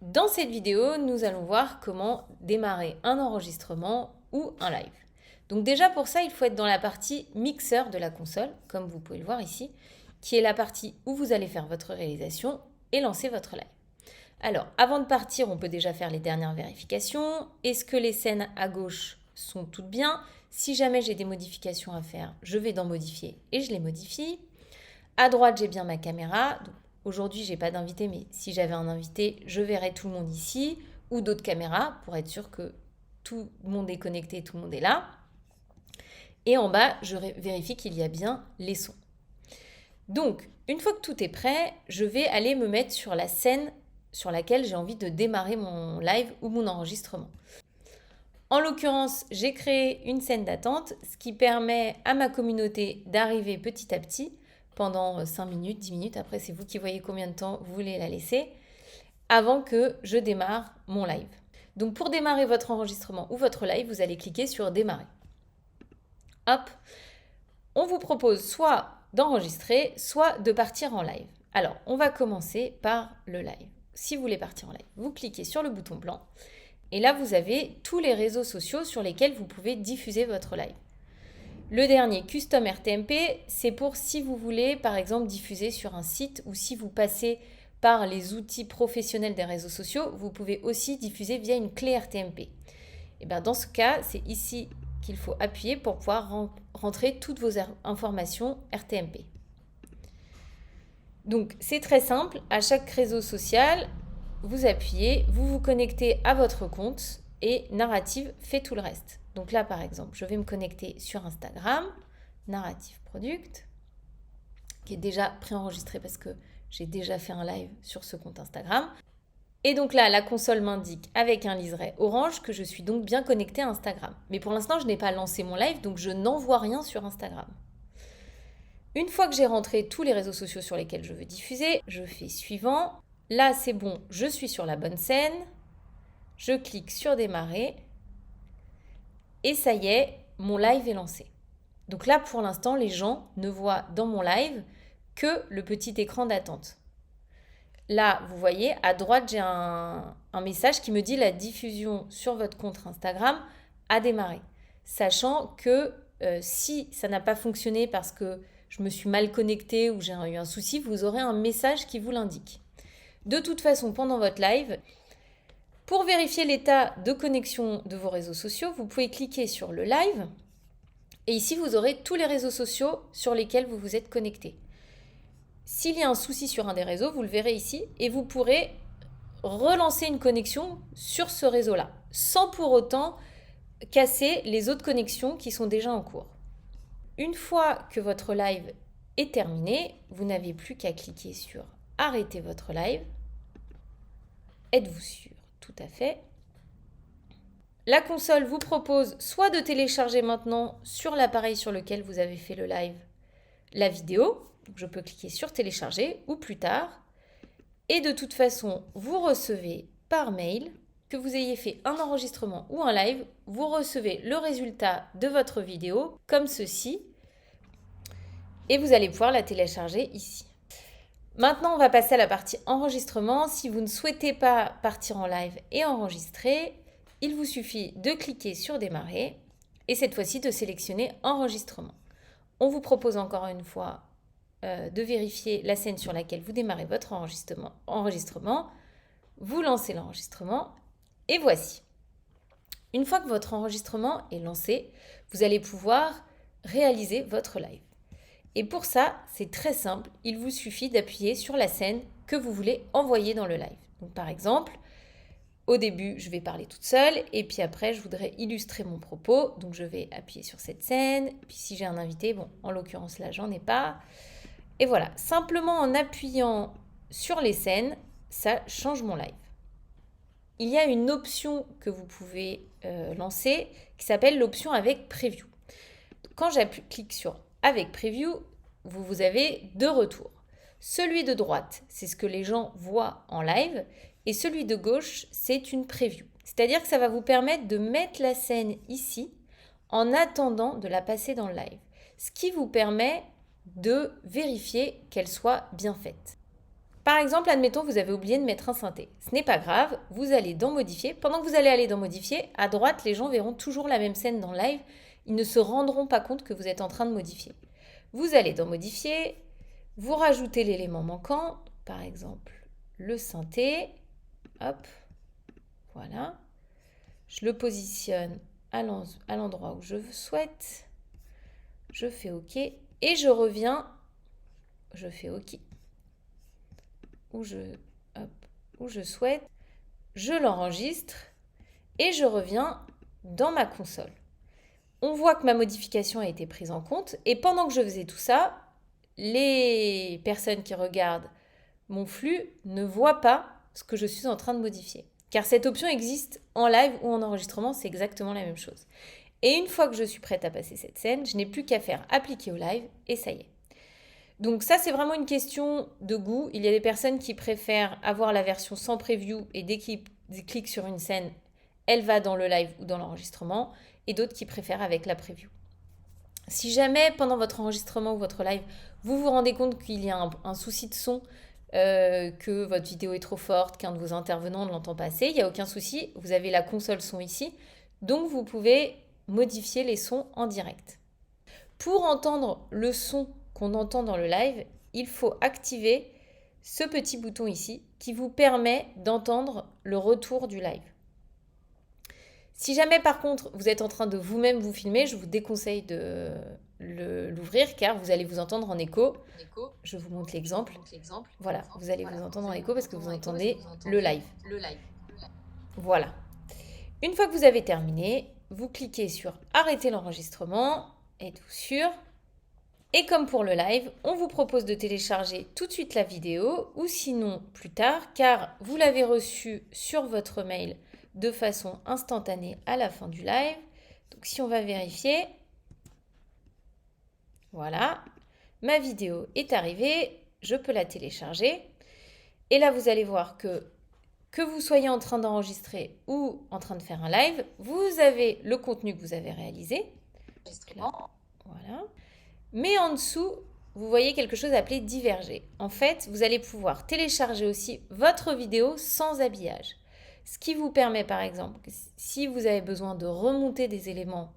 Dans cette vidéo, nous allons voir comment démarrer un enregistrement ou un live. Donc déjà pour ça, il faut être dans la partie mixeur de la console, comme vous pouvez le voir ici, qui est la partie où vous allez faire votre réalisation et lancer votre live. Alors, avant de partir, on peut déjà faire les dernières vérifications. Est-ce que les scènes à gauche sont toutes bien? Si jamais j'ai des modifications à faire, je vais dans modifier et je les modifie. À droite, j'ai bien ma caméra. Donc, aujourd'hui, je n'ai pas d'invité, mais si j'avais un invité, je verrais tout le monde ici ou d'autres caméras pour être sûr que tout le monde est connecté, tout le monde est là. Et en bas, je vérifie qu'il y a bien les sons. Donc, une fois que tout est prêt, je vais aller me mettre sur la scène sur laquelle j'ai envie de démarrer mon live ou mon enregistrement. En l'occurrence, j'ai créé une scène d'attente, ce qui permet à ma communauté d'arriver petit à petit pendant 5 minutes, 10 minutes, après c'est vous qui voyez combien de temps vous voulez la laisser, avant que je démarre mon live. Donc pour démarrer votre enregistrement ou votre live, vous allez cliquer sur démarrer. Hop, on vous propose soit d'enregistrer, soit de partir en live. Alors, on va commencer par le live. Si vous voulez partir en live, vous cliquez sur le bouton blanc et là, vous avez tous les réseaux sociaux sur lesquels vous pouvez diffuser votre live. Le dernier, Custom RTMP, c'est pour si vous voulez, par exemple, diffuser sur un site ou si vous passez par les outils professionnels des réseaux sociaux, vous pouvez aussi diffuser via une clé RTMP. Et bien dans ce cas, c'est ici qu'il faut appuyer pour pouvoir rentrer toutes vos informations RTMP. Donc c'est très simple, à chaque réseau social, vous appuyez, vous vous connectez à votre compte et Narrative fait tout le reste. Donc là par exemple, je vais me connecter sur Instagram, Narrative Product, qui est déjà préenregistré parce que j'ai déjà fait un live sur ce compte Instagram. Et donc là, la console m'indique avec un liseré orange que je suis donc bien connectée à Instagram. Mais pour l'instant, je n'ai pas lancé mon live, donc je n'envoie rien sur Instagram. Une fois que j'ai rentré tous les réseaux sociaux sur lesquels je veux diffuser, je fais suivant. Là, c'est bon, je suis sur la bonne scène. Je clique sur démarrer. Et ça y est, mon live est lancé. Donc là, pour l'instant, les gens ne voient dans mon live que le petit écran d'attente. Là, vous voyez, à droite, j'ai un message qui me dit la diffusion sur votre compte Instagram a démarré. Sachant que si ça n'a pas fonctionné parce que je me suis mal connectée ou j'ai eu un souci, vous aurez un message qui vous l'indique. De toute façon, pendant votre live, pour vérifier l'état de connexion de vos réseaux sociaux, vous pouvez cliquer sur le live et ici, vous aurez tous les réseaux sociaux sur lesquels vous vous êtes connecté. S'il y a un souci sur un des réseaux, vous le verrez ici et vous pourrez relancer une connexion sur ce réseau-là, sans pour autant casser les autres connexions qui sont déjà en cours. Une fois que votre live est terminé, vous n'avez plus qu'à cliquer sur arrêter votre live. Êtes-vous sûr? Tout à fait. La console vous propose soit de télécharger maintenant sur l'appareil sur lequel vous avez fait le live la vidéo, donc je peux cliquer sur télécharger ou plus tard. Et de toute façon, vous recevez par mail, que vous ayez fait un enregistrement ou un live, vous recevez le résultat de votre vidéo comme ceci. Et vous allez pouvoir la télécharger ici. Maintenant, on va passer à la partie enregistrement. Si vous ne souhaitez pas partir en live et enregistrer, il vous suffit de cliquer sur démarrer et cette fois-ci de sélectionner enregistrement. On vous propose encore une fois de vérifier la scène sur laquelle vous démarrez votre enregistrement. Vous lancez l'enregistrement et voici. Une fois que votre enregistrement est lancé, vous allez pouvoir réaliser votre live. Et pour ça, c'est très simple, il vous suffit d'appuyer sur la scène que vous voulez envoyer dans le live. Donc par exemple, au début, je vais parler toute seule et puis après, je voudrais illustrer mon propos. Donc je vais appuyer sur cette scène. Puis si j'ai un invité, bon, en l'occurrence là, j'en ai pas. Et voilà, simplement en appuyant sur les scènes, ça change mon live. Il y a une option que vous pouvez lancer qui s'appelle l'option avec Preview. Quand clique sur avec Preview, vous avez deux retours. Celui de droite, c'est ce que les gens voient en live et celui de gauche, c'est une preview. C'est-à-dire que ça va vous permettre de mettre la scène ici en attendant de la passer dans le live. Ce qui vous permet de vérifier qu'elle soit bien faite. Par exemple, admettons, vous avez oublié de mettre un synthé. Ce n'est pas grave, vous allez dans Modifier. Pendant que vous allez aller dans Modifier, à droite, les gens verront toujours la même scène dans le live. Ils ne se rendront pas compte que vous êtes en train de modifier. Vous allez dans Modifier, vous rajoutez l'élément manquant, par exemple le synthé. Hop, voilà. Je le positionne à l'endroit où je souhaite. Je fais OK et je reviens. Je fais OK. Où je souhaite. Je l'enregistre et je reviens dans ma console. On voit que ma modification a été prise en compte et pendant que je faisais tout ça, les personnes qui regardent mon flux ne voient pas ce que je suis en train de modifier. Car cette option existe en live ou en enregistrement, c'est exactement la même chose. Et une fois que je suis prête à passer cette scène, je n'ai plus qu'à faire appliquer au live et ça y est. Donc ça, c'est vraiment une question de goût. Il y a des personnes qui préfèrent avoir la version sans preview et dès qu'ils cliquent sur une scène, elle va dans le live ou dans l'enregistrement, et d'autres qui préfèrent avec la preview. Si jamais, pendant votre enregistrement ou votre live, vous vous rendez compte qu'il y a un souci de son, que votre vidéo est trop forte, qu'un de vos intervenants ne l'entend pas assez, il n'y a aucun souci, vous avez la console son ici, donc vous pouvez modifier les sons en direct. Pour entendre le son qu'on entend dans le live, il faut activer ce petit bouton ici qui vous permet d'entendre le retour du live. Si jamais par contre vous êtes en train de vous-même vous filmer, je vous déconseille de l'ouvrir car vous allez vous entendre en écho. Je vous montre l'exemple. Voilà, vous allez vous entendre en écho parce que vous entendez le live. Voilà. Une fois que vous avez terminé, vous cliquez sur arrêter l'enregistrement. Êtes-vous sûr ? Et comme pour le live, on vous propose de télécharger tout de suite la vidéo ou sinon plus tard car vous l'avez reçue sur votre mail de façon instantanée à la fin du live. Donc si on va vérifier, voilà, ma vidéo est arrivée, je peux la télécharger. Et là, vous allez voir que vous soyez en train d'enregistrer ou en train de faire un live, vous avez le contenu que vous avez réalisé. Voilà. Mais en dessous, vous voyez quelque chose appelé diverger. En fait, vous allez pouvoir télécharger aussi votre vidéo sans habillage. Ce qui vous permet par exemple, si vous avez besoin de remonter des éléments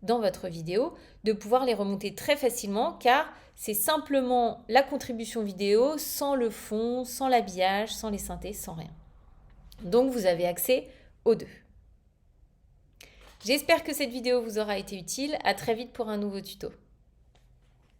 dans votre vidéo, de pouvoir les remonter très facilement car c'est simplement la contribution vidéo sans le fond, sans l'habillage, sans les synthés, sans rien. Donc vous avez accès aux deux. J'espère que cette vidéo vous aura été utile. À très vite pour un nouveau tuto.